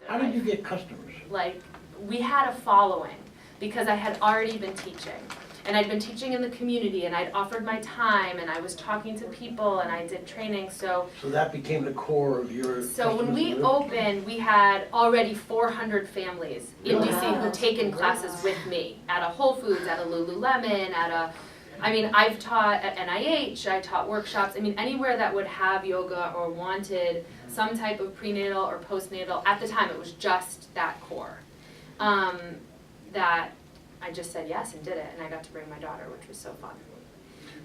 How did you get customers? Like, we had a following because I had already been teaching. And I'd been teaching in the community, and I'd offered my time, and I was talking to people, and I did training, so. So that became the core of your. So when we opened, we had already 400 families in DC who'd taken classes with me at a Whole Foods, at a Lululemon, I've taught at NIH, I taught workshops, anywhere that would have yoga or wanted some type of prenatal or postnatal. At the time, it was just that core. That I just said yes and did it, and I got to bring my daughter, which was so fun.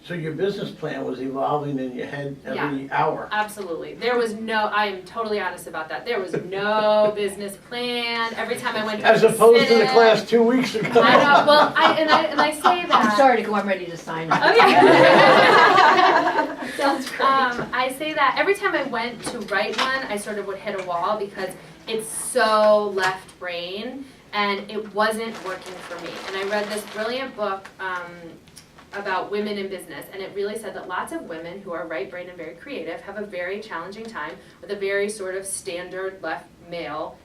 So your business plan was evolving in your head every hour? Absolutely. There was I am totally honest about that. There was no business plan. Every time I went to As opposed to the class 2 weeks ago. I know, well, I say that. I'm sorry to go, I'm ready to sign up. Oh, yeah. Sounds great. I say that every time I went to write one, I sort of would hit a wall because it's so left brain. And it wasn't working for me. And I read this brilliant book about women in business, and it really said that lots of women who are right-brained and very creative have a very challenging time with a very sort of standard left male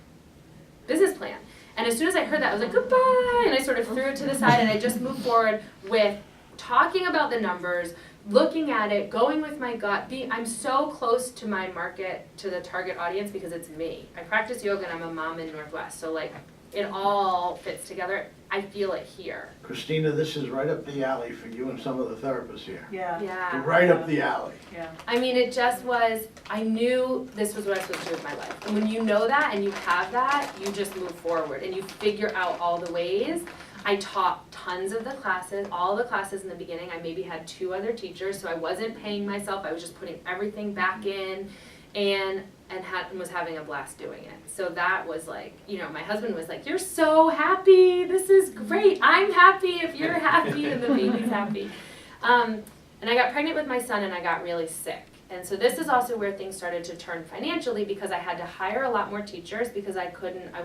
business plan. And as soon as I heard that, I was like, goodbye, and I sort of threw it to the side, and I just moved forward with talking about the numbers, looking at it, going with my gut. I'm so close to my market, to the target audience, because it's me. I practice yoga, and I'm a mom in Northwest, so like, it all fits together. I feel it here. Christina, this is right up the alley for you and some of the therapists here. Yeah. Right up the alley. Yeah. It just was, I knew this was what I was supposed to do with my life. And when you know that and you have that, you just move forward and you figure out all the ways. I taught tons of the classes, all the classes in the beginning. I maybe had 2 other teachers, so I wasn't paying myself. I was just putting everything back in and was having a blast doing it. So that was like, my husband was like, you're so happy, this is great, I'm happy if you're happy and the baby's happy. And I got pregnant with my son and I got really sick. And so this is also where things started to turn financially because I had to hire a lot more teachers because I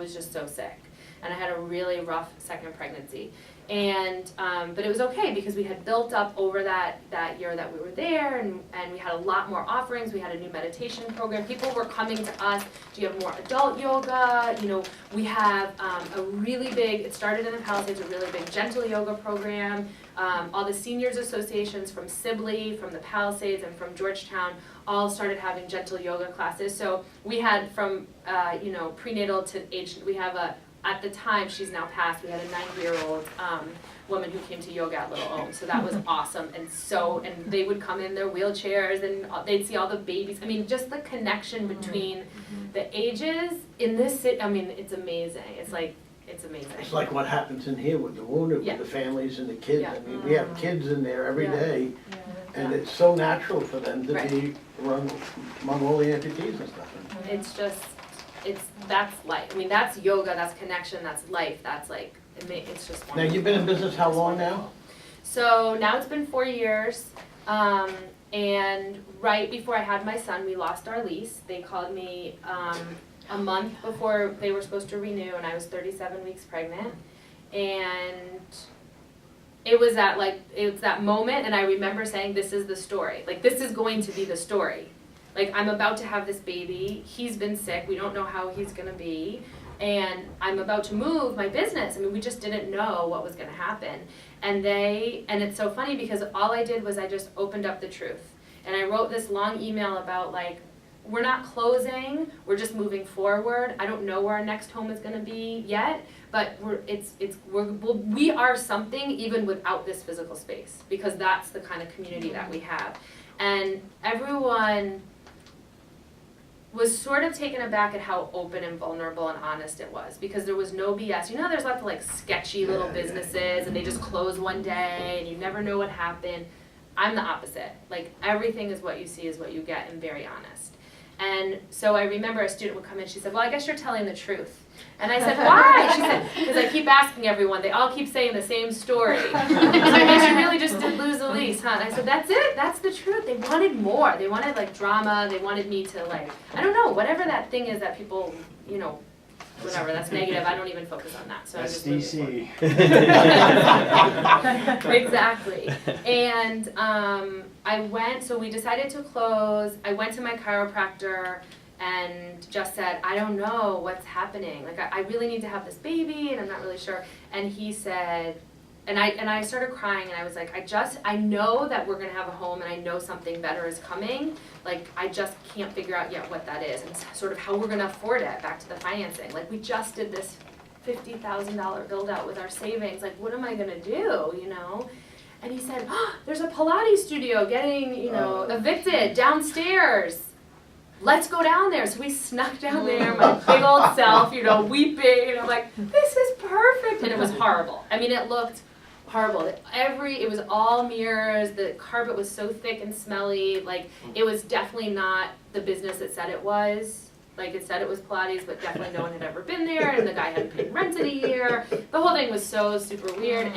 was just so sick. And I had a really rough second pregnancy. And, but it was okay because we had built up over that year that we were there and we had a lot more offerings. We had a new meditation program. People were coming to us, do you have more adult yoga? We have a really big, it started in the Palisades, a really big gentle yoga program. All the seniors associations from Sibley, from the Palisades, and from Georgetown all started having gentle yoga classes. So we had from, prenatal to age, we have at the time, she's now passed, we had a 90-year-old woman who came to yoga at Lil Omm, so that was awesome. And they would come in their wheelchairs and they'd see all the babies. Just the connection between the ages in this city, it's amazing. It's amazing. It's like what happens in here with the wounded, with the families and the kids. We have kids in there every day, and it's so natural for them to be run among all the amputees and stuff. It's just, that's life. That's yoga, that's connection, that's life, that's like, it's just wonderful. Now, you've been in business how long now? So now it's been 4 years, and right before I had my son, we lost our lease. They called me a month before they were supposed to renew, and I was 37 weeks pregnant. And it was that moment, and I remember saying, this is the story. Like, this is going to be the story. Like, I'm about to have this baby, he's been sick, we don't know how he's gonna be, and I'm about to move my business. We just didn't know what was gonna happen. And it's so funny because all I did was I just opened up the truth. And I wrote this long email about like, we're not closing, we're just moving forward. I don't know where our next home is gonna be yet, but we are something even without this physical space, because that's the kind of community that we have. And everyone was sort of taken aback at how open and vulnerable and honest it was, because there was no BS. There's lots of like sketchy little businesses and they just close one day and you never know what happened. I'm the opposite. Like, everything is what you see is what you get, and very honest. And so I remember a student would come in, she said, well, I guess you're telling the truth. And I said, why? She said, because I keep asking everyone, they all keep saying the same story. So I guess you really just did lose the lease, huh? And I said, that's it, that's the truth. They wanted more. They wanted like drama. They wanted me to like, I don't know, whatever that thing is that people, whatever, that's negative. I don't even focus on that. So that's I just DC. Exactly. And so we decided to close. I went to my chiropractor and just said, I don't know what's happening. Like, I really need to have this baby, and I'm not really sure. And he said, and I started crying, and I was like, I know that we're gonna have a home, and I know something better is coming. Like, I just can't figure out yet what that is, and sort of how we're gonna afford it, back to the financing. Like, we just did this $50,000 build out with our savings. Like, what am I gonna do, you know? And he said, oh, there's a Pilates studio getting, you know, evicted downstairs. Let's go down there. So we snuck down there, my big old self, you know, weeping, and I'm like, this is perfect. And it was horrible. I mean, it looked horrible. It was all mirrors, the carpet was so thick and smelly, like, it was definitely not the business it said it was. Like, it said it was Pilates, but definitely no one had ever been there, and the guy hadn't paid rent in a year. The whole thing was so super weird,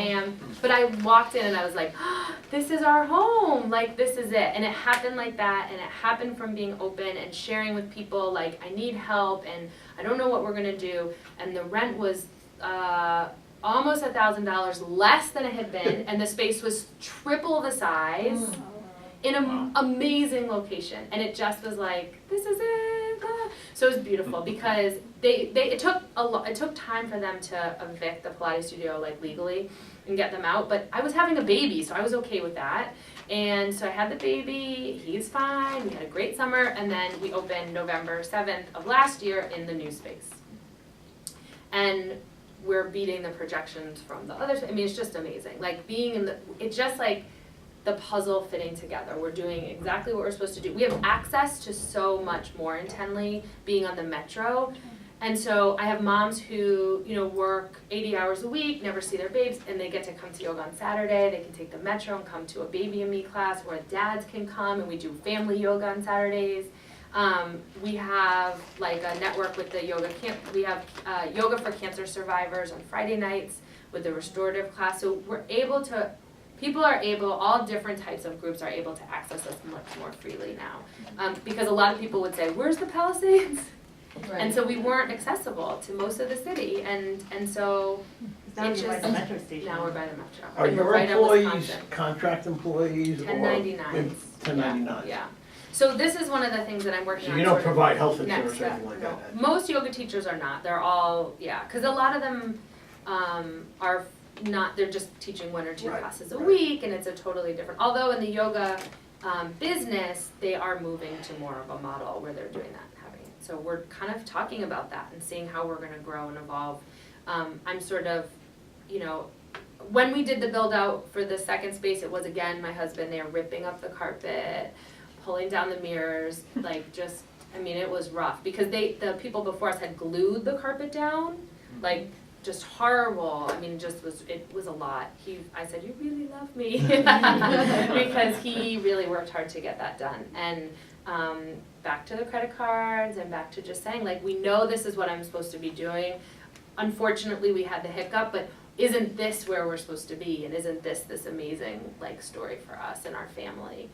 but I walked in and I was like, oh, this is our home, like, this is it. And it happened like that, and it happened from being open and sharing with people, like, I need help, and I don't know what we're gonna do. And the rent was almost $1,000 less than it had been, and the space was triple the size in an amazing location. And it just was like, this is it. So it was beautiful because it took time for them to evict the Pilates studio, like, legally and get them out. But I was having a baby, so I was okay with that. And so I had the baby, he's fine, we had a great summer, and then we opened November 7th of last year in the new space. And we're beating the projections from the others. I mean, it's just amazing. Like, being in it's just like the puzzle fitting together. We're doing exactly what we're supposed to do. We have access to so much more in Tenley, being on the metro. And so I have moms who, you know, work 80 hours a week, never see their babes, and they get to come to yoga on Saturday. They can take the metro and come to a baby and me class where dads can come, and we do family yoga on Saturdays. We have, like, a network with the yoga camp. We have yoga for cancer survivors on Friday nights with the restorative class. So we're able to, all different types of groups are able to access us much more freely now. Because a lot of people would say, where's the Palisades? Right. And so we weren't accessible to most of the city, and so now you're by the metro station. Now we're by the metro. Are your employees contract employees 1099s? 1099s. Yeah. So this is one of the things that I'm working on. So you don't provide health insurance or anything like no. that? Most yoga teachers are not. They're all, because a lot of them are not, they're just teaching 1 or 2 classes a week, and it's a totally different, although in the yoga business, they are moving to more of a model where they're doing that. So we're kind of talking about that and seeing how we're going to grow and evolve. I'm sort of, you know, when we did the build out for the second space, it was, again, my husband there ripping up the carpet, pulling down the mirrors, like, just, I mean, it was rough because the people before us had glued the carpet down, like, just horrible. I mean, it was a lot. I said, you really love me, because he really worked hard to get that done. And back to the credit cards and back to just saying, like, we know this is what I'm supposed to be doing. Unfortunately, we had the hiccup, but isn't this where we're supposed to be? And isn't this amazing, like, story for us and our family?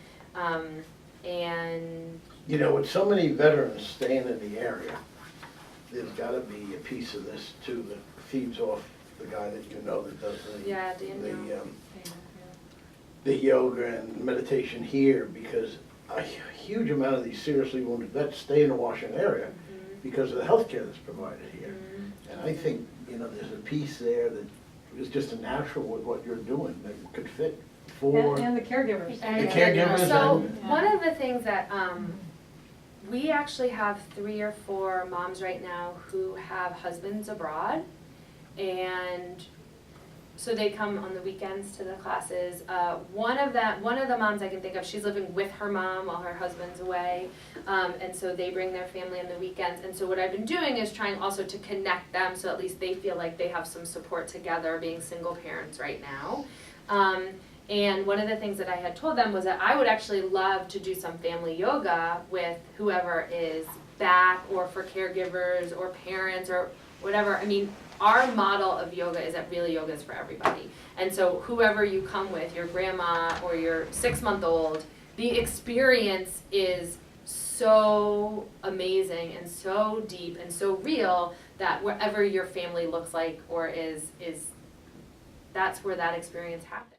And you know, with so many veterans staying in the area, there's got to be a piece of this too that feeds off the guy that you know that does the yoga and meditation here, because a huge amount of these seriously wounded vets stay in the Washington area because of the health care that's provided here. And I think, you know, there's a piece there that is just a natural with what you're doing that could fit for and the caregivers. The caregivers. So one of the things that we actually have 3 or 4 moms right now who have husbands abroad, and so they come on the weekends to the classes. One of the moms I can think of, she's living with her mom while her husband's away, and so they bring their family on the weekends. And so what I've been doing is trying also to connect them, so at least they feel like they have some support together, being single parents right now. And one of the things that I had told them was that I would actually love to do some family yoga with whoever is back, or for caregivers or parents or whatever. I mean, our model of yoga is that really yoga is for everybody. And so whoever you come with, your grandma or your 6-month-old, the experience is so amazing and so deep and so real that wherever your family looks like or is that's where that experience happens.